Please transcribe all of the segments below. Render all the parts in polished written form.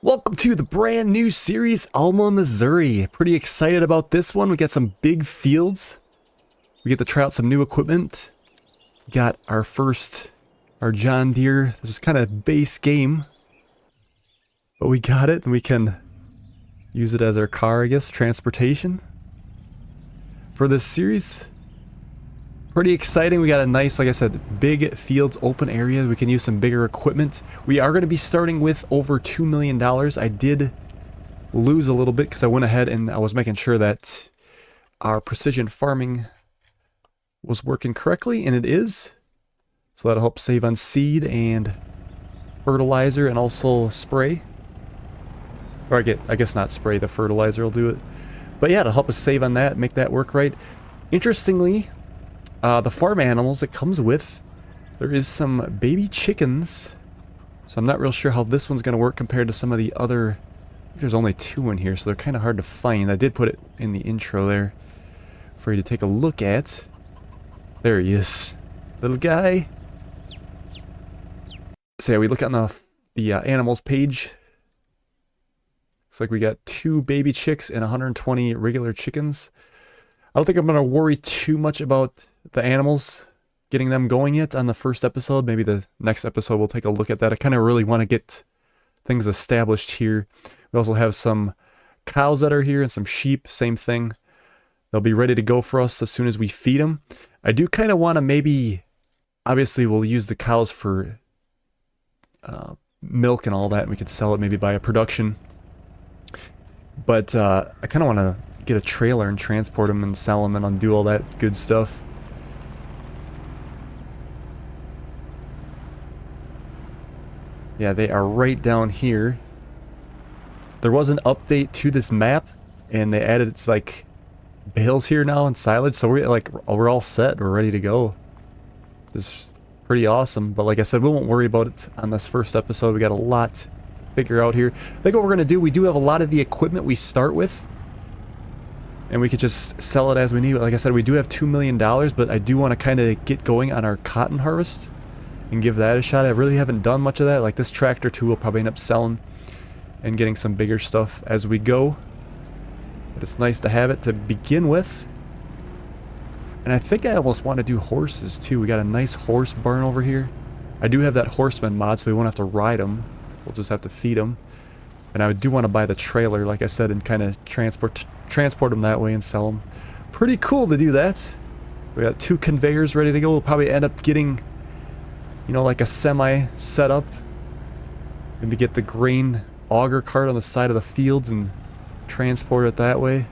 Welcome to the brand new series, Alma, Missouri. Pretty excited about this one. We got some big fields. We get to try out some new equipment. Got our John Deere. This is kind of base game. But we got it and we can use it as our car, I guess, transportation. For this series, pretty exciting. We got a nice, like I said, big fields, open area. We can use some bigger equipment. We are going to be starting with over $2 million. I did lose a little bit because I went ahead and I was making sure that our precision farming was working correctly, and it is. So that'll help save on seed and fertilizer and also spray. Or I guess not spray, the fertilizer will do it. But yeah, it'll help us save on that, make that work right. Interestingly, the farm animals it comes with, there is some baby chickens, so I'm not real sure how this one's going to work compared to some of the other. I think there's only 2 in here, so they're kind of hard to find. I did put it in the intro there for you to take a look at. There he is, little guy. So yeah, we look on the animals page. Looks like we got 2 baby chicks and 120 regular chickens. I don't think I'm going to worry too much about the animals, getting them going yet on the first episode. Maybe the next episode we'll take a look at that. I kind of really want to get things established here. We also have some cows that are here and some sheep, same thing. They'll be ready to go for us as soon as we feed them. I do kind of want to maybe, obviously we'll use the cows for milk and all that, and we could sell it maybe by a production. But I kind of want to get a trailer and transport them and sell them and undo all that good stuff. Yeah, they are right down here. There was an update to this map, and they added it's like bales here now and silage, so we're all set. We're ready to go. It's pretty awesome. But like I said, we won't worry about it on this first episode. We got a lot to figure out here. I think what we're gonna do, we do have a lot of the equipment we start with, and we could just sell it as we need. Like I said, we do have $2 million, but I do want to kind of get going on our cotton harvest and give that a shot. I really haven't done much of that. Like this tractor too, we'll probably end up selling and getting some bigger stuff as we go. But it's nice to have it to begin with. And I think I almost want to do horses too. We got a nice horse barn over here. I do have that horseman mod, so we won't have to ride them. We'll just have to feed them. And I do want to buy the trailer, like I said, and kind of transport them that way and sell them. Pretty cool to do that. We got 2 conveyors ready to go. We'll probably end up getting, you know, like a semi set up. Maybe get the grain auger cart on the side of the fields and transport it that way.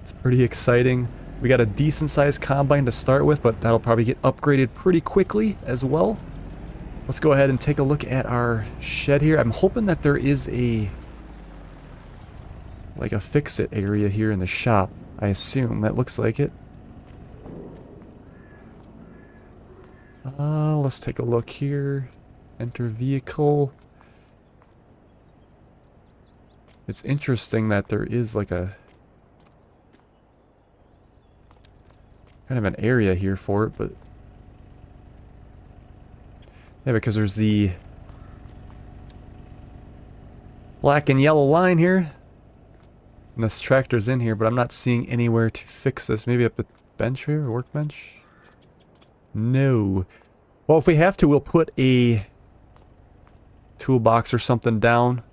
It's pretty exciting. We got a decent sized combine to start with, but that'll probably get upgraded pretty quickly as well. Let's go ahead and take a look at our shed here. I'm hoping that there is like a fix-it area here in the shop. I assume that looks like it. Let's take a look here. Enter vehicle. It's interesting that there is like a kind of an area here for it, but yeah, because there's the black and yellow line here. And this tractor's in here, but I'm not seeing anywhere to fix this. Maybe up the bench here, or workbench? No. Well, if we have to, we'll put a toolbox or something down.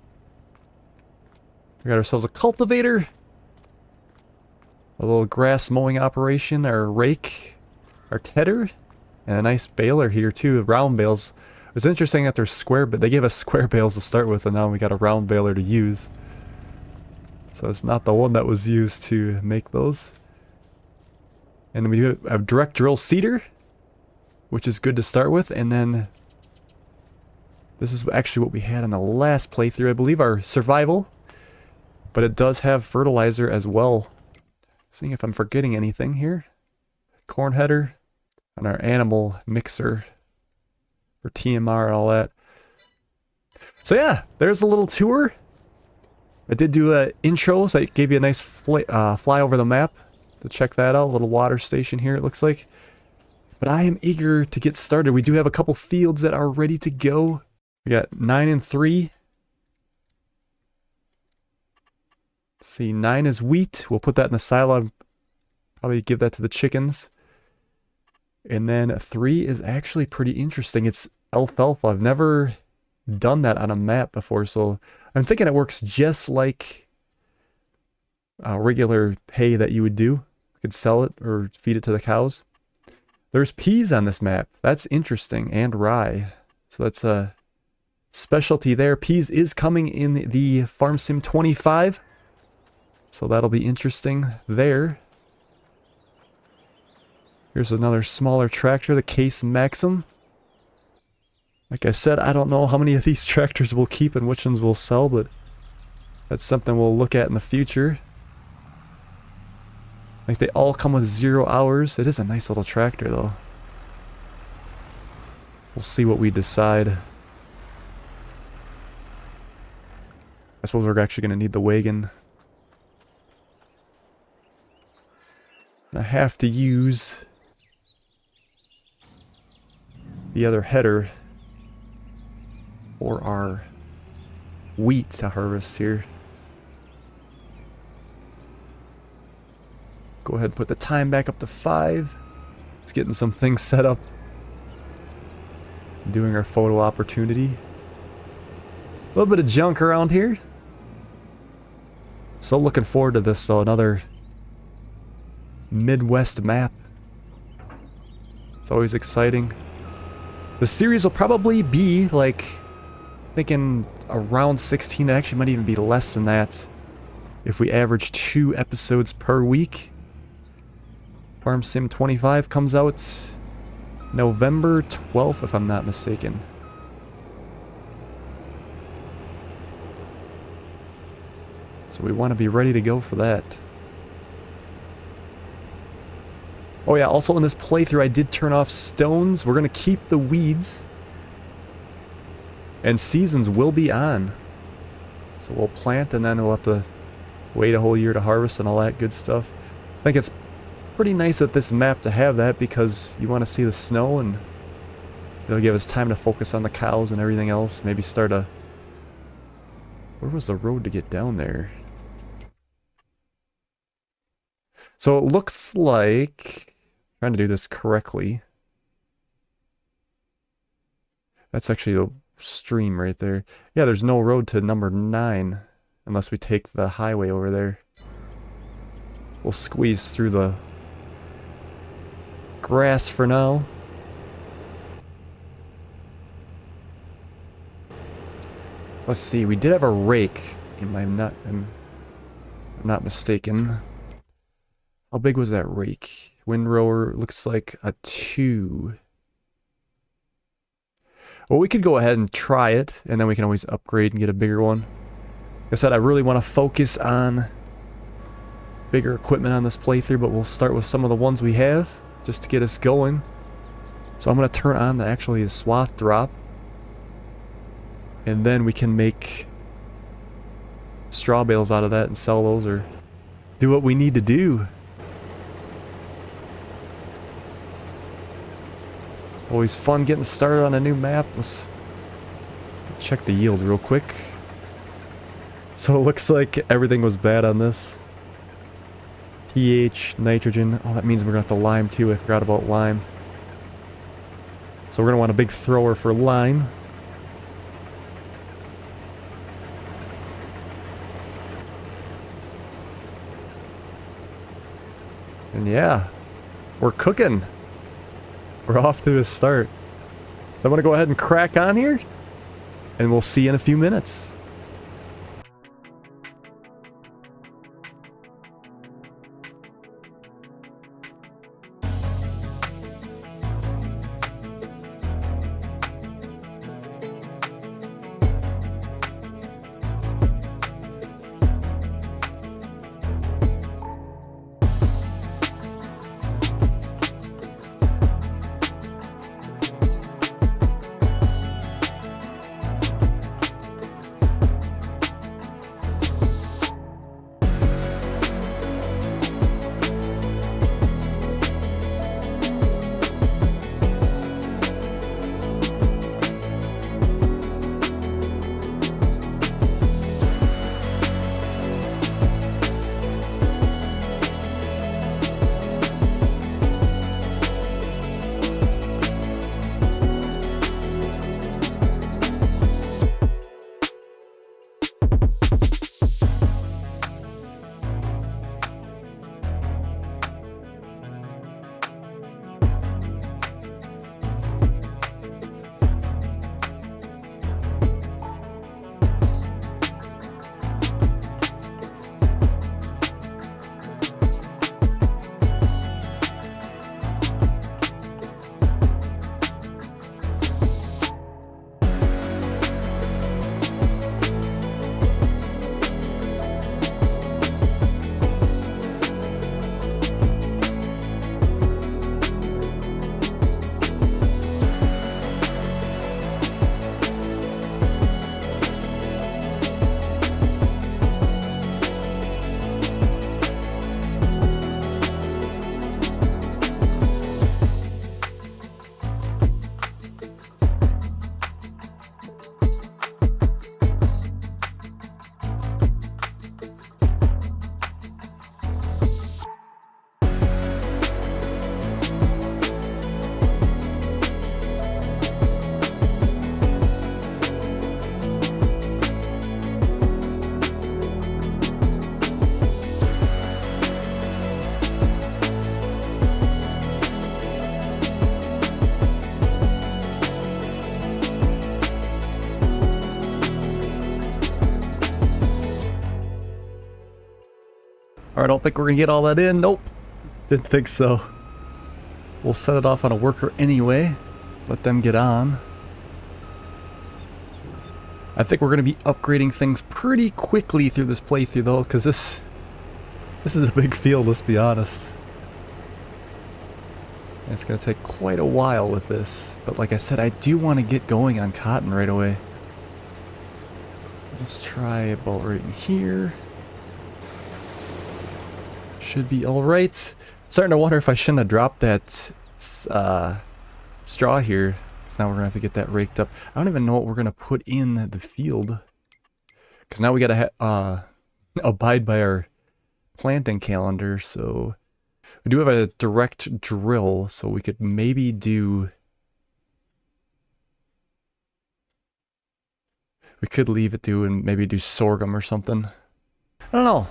We got ourselves a cultivator. A little grass mowing operation, our rake, our tedder, and a nice baler here too, round bales. It's interesting that they're square, but they gave us square bales to start with, and now we got a round baler to use. So it's not the one that was used to make those. And we do have direct drill seeder, which is good to start with, and then this is actually what we had in the last playthrough, I believe, our survival. But it does have fertilizer as well. Seeing if I'm forgetting anything here. Corn header and our animal mixer for TMR and all that. So yeah, there's a little tour. I did do an intro, so I gave you a nice fly over the map to check that out. A little water station here, it looks like. But I am eager to get started. We do have a couple fields that are ready to go. We got 9 and 3. See, 9 is wheat. We'll put that in the silo. Probably give that to the chickens. And then 3 is actually pretty interesting. It's alfalfa. I've never done that on a map before, so I'm thinking it works just like regular hay that you would do. You could sell it or feed it to the cows. There's peas on this map. That's interesting. And rye. So that's a specialty there. Peas is coming in the Farm Sim 25. So that'll be interesting there. Here's another smaller tractor, the Case Maxim. Like I said, I don't know how many of these tractors we'll keep and which ones we'll sell, but that's something we'll look at in the future. Like they all come with 0 hours. It is a nice little tractor though. We'll see what we decide. I suppose we're actually going to need the wagon. I have to use the other header for our wheat to harvest here. Go ahead and put the time back up to 5. It's getting some things set up. Doing our photo opportunity. A little bit of junk around here. So looking forward to this though, another Midwest map. It's always exciting. The series will probably be like, thinking around 16, it actually might even be less than that if we average 2 episodes per week. Farm Sim 25 comes out November 12th if I'm not mistaken. So we want to be ready to go for that. Oh yeah, also in this playthrough I did turn off stones. We're going to keep the weeds. And seasons will be on. So we'll plant and then we'll have to wait a whole year to harvest and all that good stuff. I think it's pretty nice with this map to have that because you want to see the snow and it'll give us time to focus on the cows and everything else. Maybe start a... Where was the road to get down there? So it looks like... trying to do this correctly. That's actually the stream right there. Yeah, there's no road to number 9 unless we take the highway over there. We'll squeeze through the grass for now. Let's see, we did have a rake. I'm not mistaken. How big was that rake? Windrower looks like a 2. Well, we could go ahead and try it, and then we can always upgrade and get a bigger one. Like I said, I really want to focus on bigger equipment on this playthrough, but we'll start with some of the ones we have, just to get us going. So I'm going to turn on the swath drop, and then we can make straw bales out of that and sell those, or do what we need to do. Always fun getting started on a new map. Let's check the yield real quick. So it looks like everything was bad on this. pH, nitrogen. Oh, that means we're going to have to lime too. I forgot about lime. So we're going to want a big thrower for lime. And yeah, we're cooking. We're off to a start. So I'm gonna go ahead and crack on here, and we'll see you in a few minutes. Alright, I don't think we're gonna get all that in. Nope. Didn't think so. We'll set it off on a worker anyway. Let them get on. I think we're gonna be upgrading things pretty quickly through this playthrough though, because this is a big field, let's be honest. And it's gonna take quite a while with this. But like I said, I do want to get going on cotton right away. Let's try about right in here. Should be alright. Starting to wonder if I shouldn't have dropped that straw here. Because now we're going to have to get that raked up. I don't even know what we're going to put in the field. Because now we got to abide by our planting calendar. So we do have a direct drill. So we could maybe do... We could leave it to and maybe do sorghum or something. I don't know.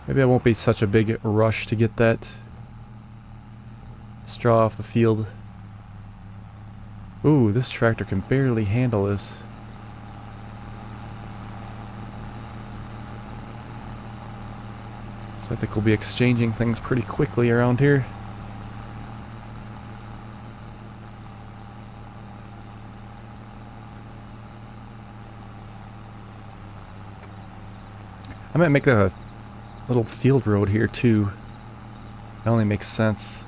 Maybe it won't be such a big rush to get that straw off the field. Ooh, this tractor can barely handle this. So I think we'll be exchanging things pretty quickly around here. I might make a little field road here too. That only makes sense.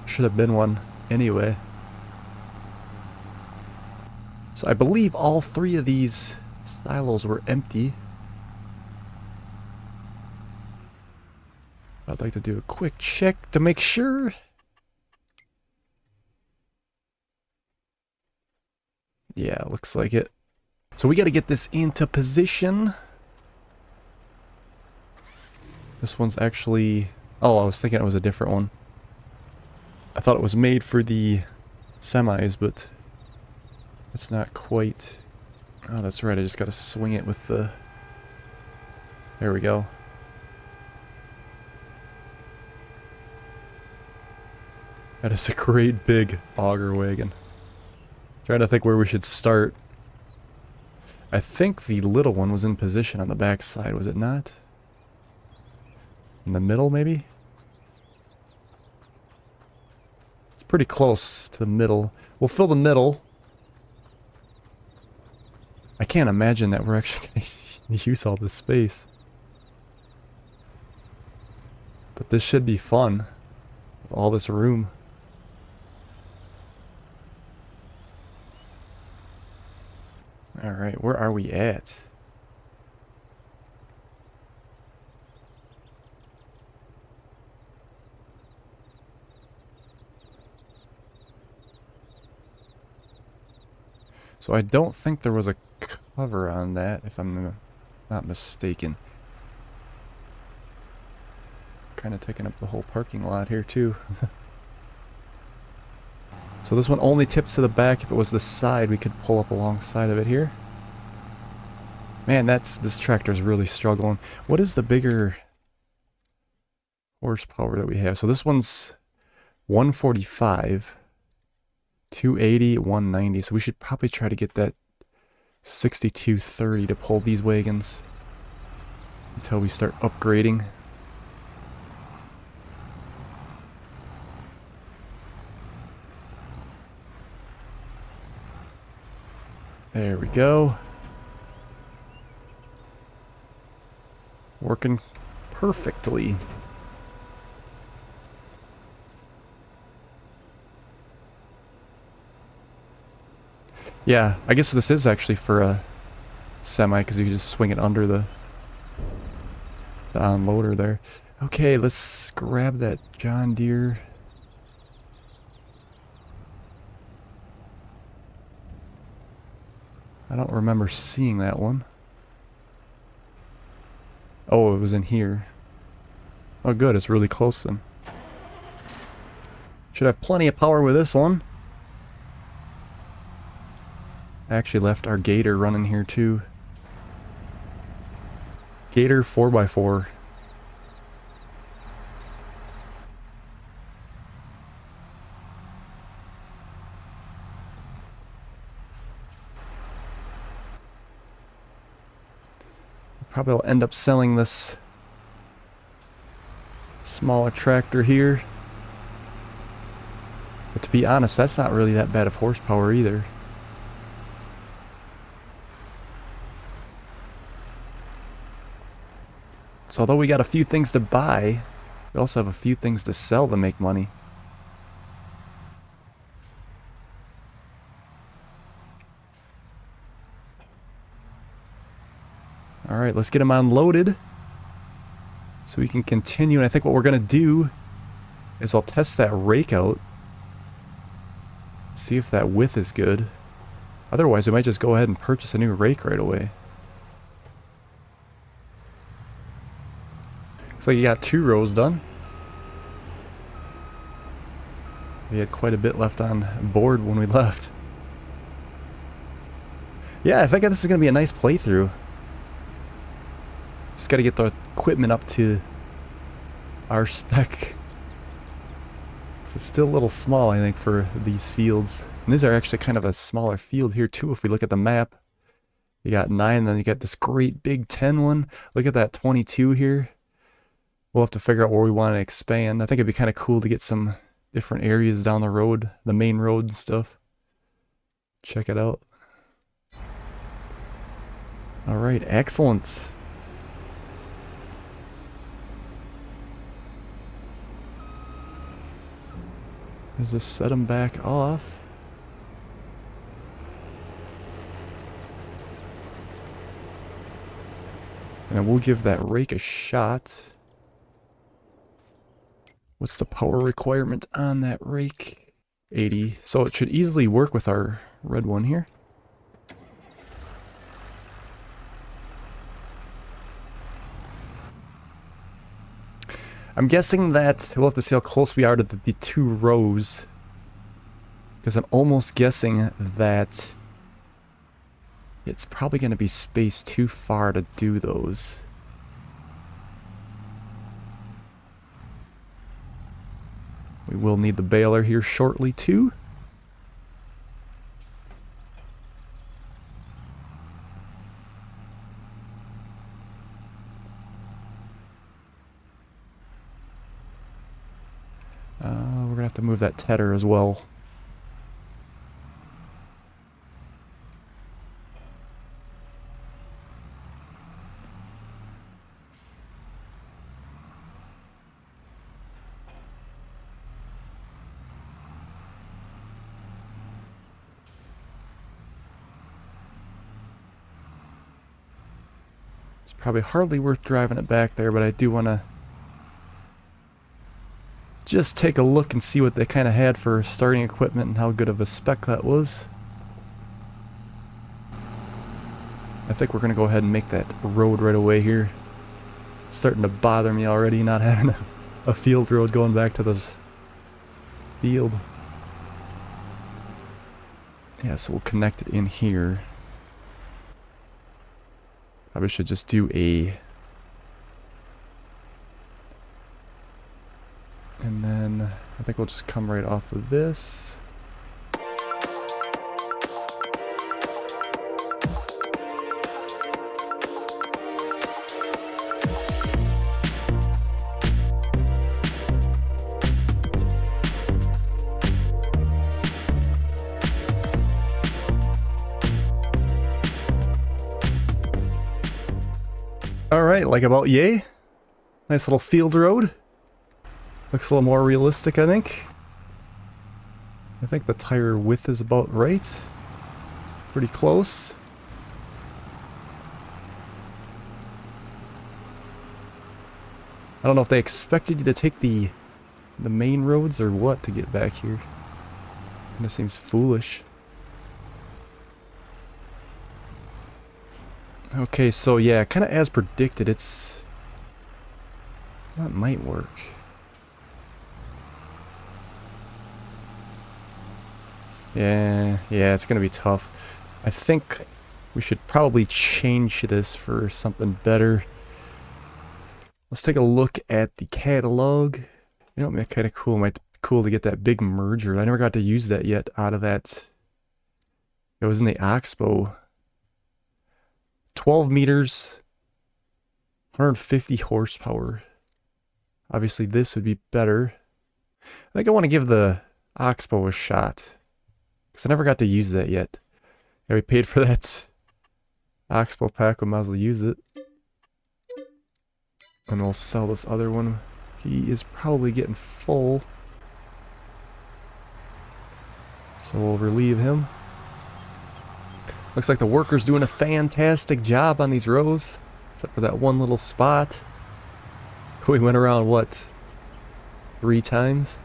Should have been one anyway. So I believe all three of these silos were empty. I'd like to do a quick check to make sure. Yeah, looks like it. So we got to get this into position. This one's actually... Oh, I was thinking it was a different one. I thought it was made for the semis, but it's not quite. Oh, that's right. I just got to swing it with the... There we go. That is a great big auger wagon. Trying to think where we should start. I think the little one was in position on the back side, was it not? In the middle, maybe? It's pretty close to the middle. We'll fill the middle. I can't imagine that we're actually going to use all this space. But this should be fun. With all this room. Alright, where are we at? So I don't think there was a cover on that, if I'm not mistaken. Kind of taking up the whole parking lot here too. So this one only tips to the back. If it was the side, we could pull up alongside of it here. Man, this tractor's really struggling. What is the bigger horsepower that we have? So this one's 145, 280, 190. So we should probably try to get that 6230 to pull these wagons until we start upgrading. There we go. Working perfectly. Yeah, I guess this is actually for a semi because you can just swing it under the unloader there. Okay, let's grab that John Deere. I don't remember seeing that one. Oh, it was in here. Oh good, it's really close then. Should have plenty of power with this one. I actually left our Gator running here too. Gator 4x4. Probably will end up selling this smaller tractor here. But to be honest, that's not really that bad of horsepower either. So although we got a few things to buy, we also have a few things to sell to make money. Alright, let's get them unloaded so we can continue. And I think what we're going to do is I'll test that rake out. See if that width is good. Otherwise, we might just go ahead and purchase a new rake right away. Looks like you got 2 rows done. We had quite a bit left on board when we left. Yeah, I think this is going to be a nice playthrough. Just got to get the equipment up to our spec. It's still a little small, I think, for these fields. And these are actually kind of a smaller field here too if we look at the map. You got 9, then you got this great big 10 one. Look at that 22 here. We'll have to figure out where we want to expand. I think it'd be kind of cool to get some different areas down the road, the main road and stuff. Check it out. Alright, excellent. Let's just set them back off. And we'll give that rake a shot. What's the power requirement on that rake? 80. So it should easily work with our red one here. I'm guessing that we'll have to see how close we are to the 2 rows. Because I'm almost guessing that it's probably going to be spaced too far to do those. We will need the baler here shortly too. We're gonna have to move that tedder as well. It's probably hardly worth driving it back there, but I do want to just take a look and see what they kind of had for starting equipment and how good of a spec that was. I think we're going to go ahead and make that road right away here. It's starting to bother me already not having a field road going back to this field. Yeah, so we'll connect it in here. Probably should just do a... And then I think we'll just come right off of this. Alright, like about yay. Nice little field road. Looks a little more realistic, I think. I think the tire width is about right. Pretty close. I don't know if they expected you to take the main roads or what to get back here. Kinda seems foolish. Okay, so yeah, kinda as predicted, it's... That might work. Yeah, it's gonna be tough. I think we should probably change this for something better. Let's take a look at the catalog. You know, it'd be kind of cool. Might be cool to get that big merger. I never got to use that yet out of that. It was in the Oxbow. 12 meters, 150 horsepower. Obviously, this would be better. I think I want to give the Oxbow a shot. Because I never got to use that yet. Yeah, we paid for that Oxbow pack, we might as well use it. And we'll sell this other one. He is probably getting full. So we'll relieve him. Looks like the worker's doing a fantastic job on these rows. Except for that one little spot. We went around, what, 3 times?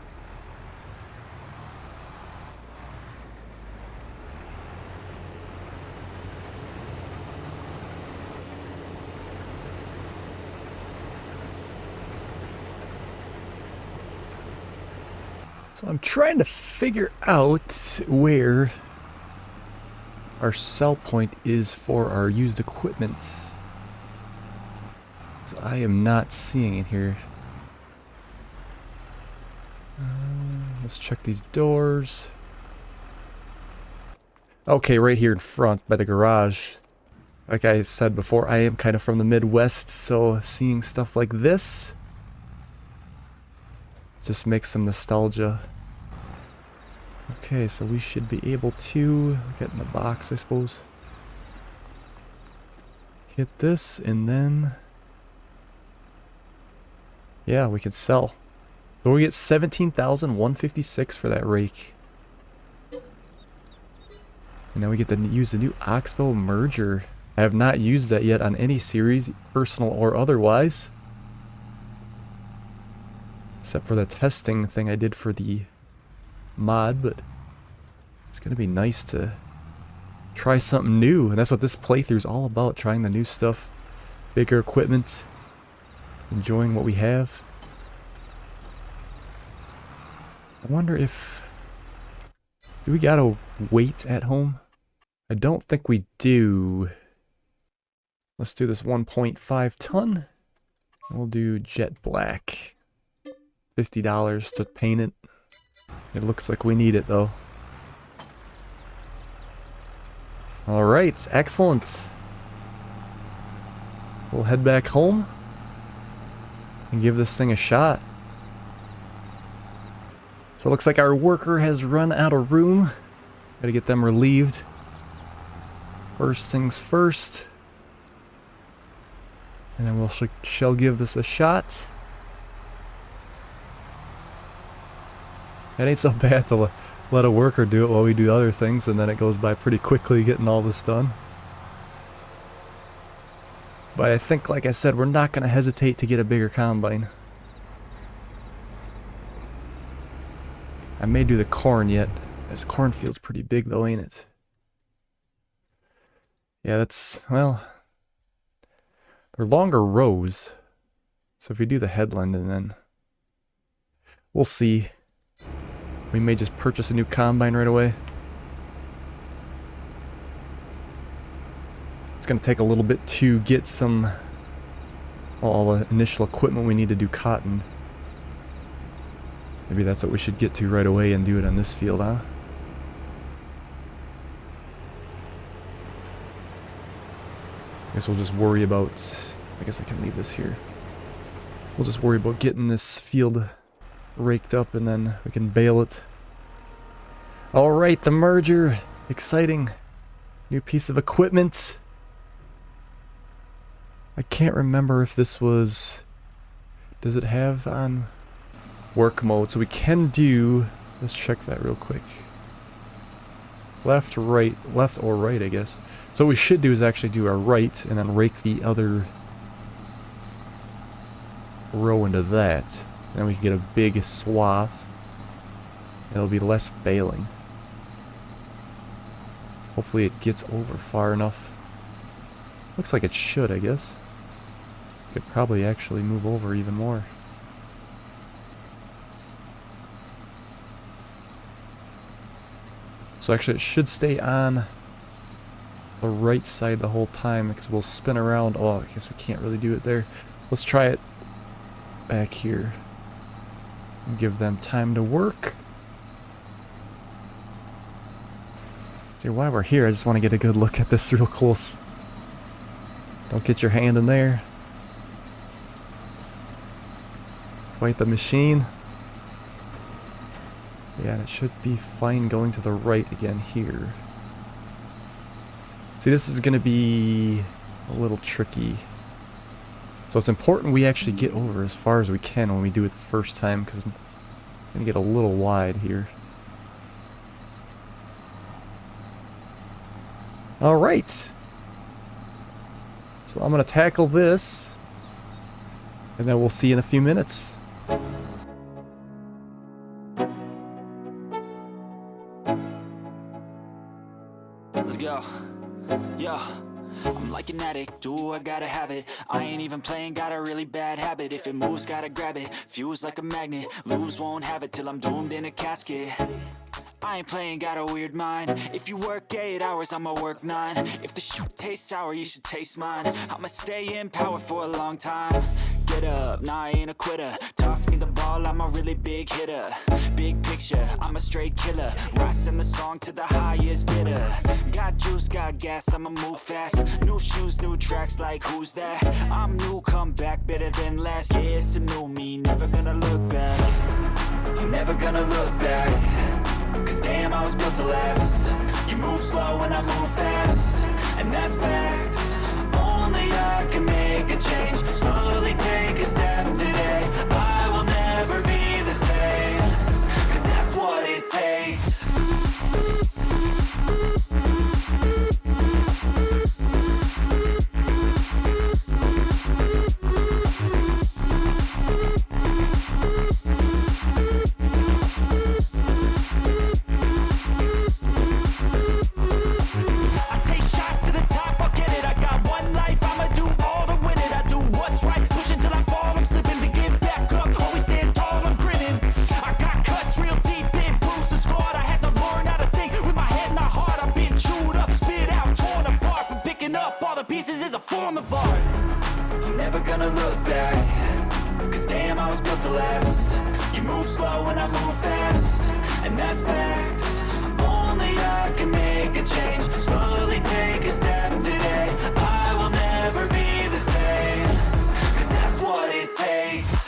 So I'm trying to figure out where our sell point is for our used equipment. So I am not seeing it here. Let's check these doors. Okay, right here in front by the garage. Like I said before, I am kind of from the Midwest, so seeing stuff like this just makes some nostalgia. Okay, so we should be able to get in the box, I suppose. Hit this, and then... Yeah, we can sell. So we get 17,156 for that rake. And then we get to use the new Oxbow merger. I have not used that yet on any series, personal or otherwise. Except for the testing thing I did for the mod, but it's gonna be nice to try something new. And that's what this playthrough's all about, trying the new stuff. Bigger equipment. Enjoying what we have. I wonder if... Do we gotta wait at home? I don't think we do. Let's do this 1.5 ton. We'll do jet black. $50 to paint it. It looks like we need it though. Alright, excellent. We'll head back home and give this thing a shot. So it looks like our worker has run out of room. Gotta get them relieved. First things first. And then shall give this a shot. It ain't so bad to let a worker do it while we do other things, and then it goes by pretty quickly getting all this done. But I think, like I said, we're not going to hesitate to get a bigger combine. I may do the corn yet. This cornfield's pretty big though, ain't it? Yeah, that's, well, they're longer rows. So if we do the headland and then we'll see. We may just purchase a new combine right away. It's going to take a little bit to get some, all the initial equipment we need to do cotton. Maybe that's what we should get to right away and do it on this field, huh? I guess we'll just worry about, I guess I can leave this here. We'll just worry about getting this field raked up and then we can bale it. Alright, the merger. Exciting. New piece of equipment. I can't remember if this was... Does it have on work mode? So we can do... Let's check that real quick. Left, right, left or right, I guess. So what we should do is actually do our right and then rake the other row into that. Then we can get a big swath. It'll be less baling. Hopefully it gets over far enough. Looks like it should, I guess. Could probably actually move over even more. So actually it should stay on the right side the whole time because we'll spin around. Oh, I guess we can't really do it there. Let's try it back here. Give them time to work. See, while we're here, I just want to get a good look at this real close. Don't get your hand in there. Quite the machine. Yeah, and it should be fine going to the right again here. See, this is going to be a little tricky. So it's important we actually get over as far as we can when we do it the first time, because it's going to get a little wide here. Alright. So I'm going to tackle this, and then we'll see in a few minutes. Let's go. Yo, I'm like an addict, do I gotta have it. I ain't even playing, got a really bad habit. If it moves, gotta grab it, fuse like a magnet. Lose, won't have it till I'm doomed in a casket. I ain't playing, got a weird mind. If you work 8 hours, I'ma work 9. If the shit tastes sour, you should taste mine. I'ma stay in power for a long time. Get up, nah, I ain't a quitter. Toss me the ball, I'm a really big hitter. Big picture, I'm a straight killer. Rising the song to the highest bidder. Got juice, got gas, I'ma move fast. New shoes, new tracks, like who's that? I'm new, come back, better than last. Yeah, it's a new me, never gonna look back. I'm never gonna look back. Cause damn, I was built to last. You move slow and I move fast, and that's facts. Only I can make a change. Slowly take a step today. I will never be the same. Cause that's what it takes. and that's facts. Only I can make a change, slowly take a step today. I will never be the same, 'cause that's what it takes.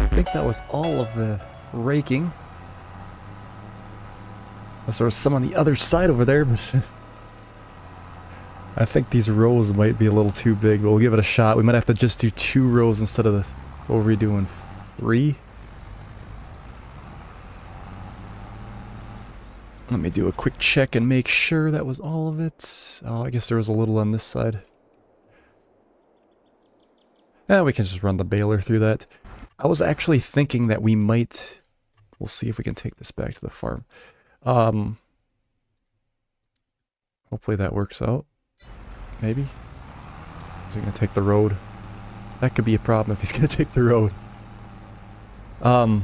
I think that was all of the raking. Unless there was some on the other side over there, but I think these rows might be a little too big, but we'll give it a shot. We might have to just do 2 rows instead of the, what were we doing, 3? Let me do a quick check and make sure that was all of it. Oh, I guess there was a little on this side. We can just run the baler through that. I was actually thinking that we might... We'll see if we can take this back to the farm. Hopefully that works out. Maybe. Is he going to take the road? That could be a problem if he's going to take the road. Let's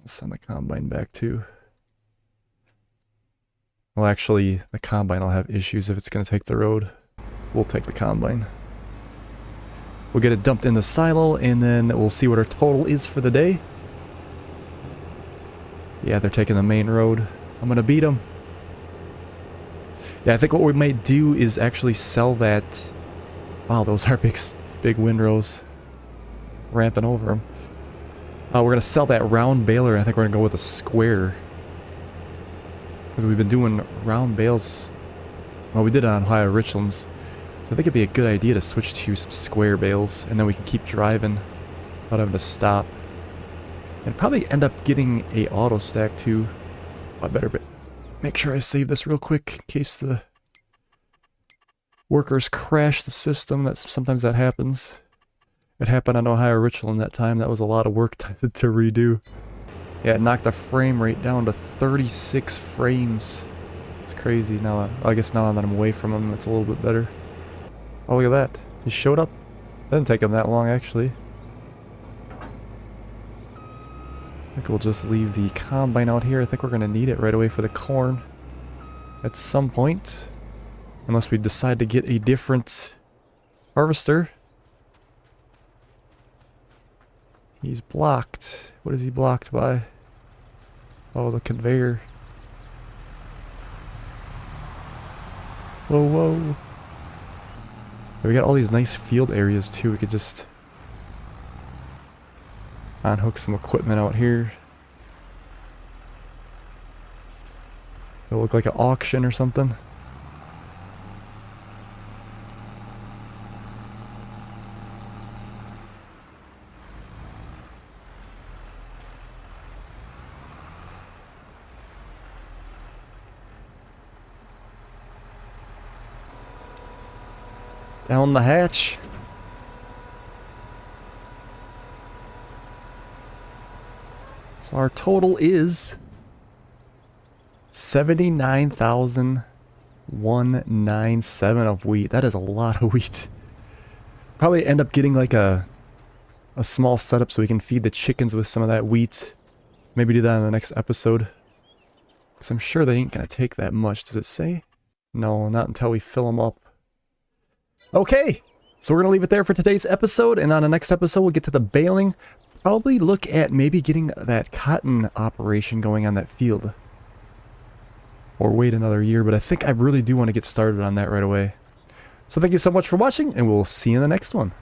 send the combine back too. Well, actually, the combine will have issues if it's going to take the road. We'll take the combine. We'll get it dumped in the silo, and then we'll see what our total is for the day. Yeah, they're taking the main road. I'm gonna beat them. Yeah, I think what we might do is actually sell that... Wow, those are big windrows. Ramping over them. We're gonna sell that round baler, and I think we're gonna go with a square. Because we've been doing round bales... Well, we did it on higher Richlands. So I think it'd be a good idea to switch to some square bales, and then we can keep driving without having to stop. And probably end up getting a auto stack too. I better make sure I save this real quick in case the workers crash the system. Sometimes that happens. It happened on Ohio Richland that time. That was a lot of work to redo. Yeah, it knocked the frame rate down to 36 frames. It's crazy. Now, I guess now that I'm away from him, it's a little bit better. Oh, look at that. He showed up. Didn't take him that long, actually. I think we'll just leave the combine out here. I think we're going to need it right away for the corn at some point. Unless we decide to get a different harvester. He's blocked. What is he blocked by? Oh, the conveyor. Whoa, whoa. We got all these nice field areas too. We could just unhook some equipment out here. It'll look like an auction or something. Down the hatch. So our total is 79,197 of wheat. That is a lot of wheat. Probably end up getting like a small setup so we can feed the chickens with some of that wheat. Maybe do that in the next episode. Because I'm sure they ain't going to take that much. Does it say? No, not until we fill them up. Okay, so we're going to leave it there for today's episode, and on the next episode we'll get to the baling. Probably look at maybe getting that cotton operation going on that field. Or wait another year, but I think I really do want to get started on that right away. So thank you so much for watching, and we'll see you in the next one.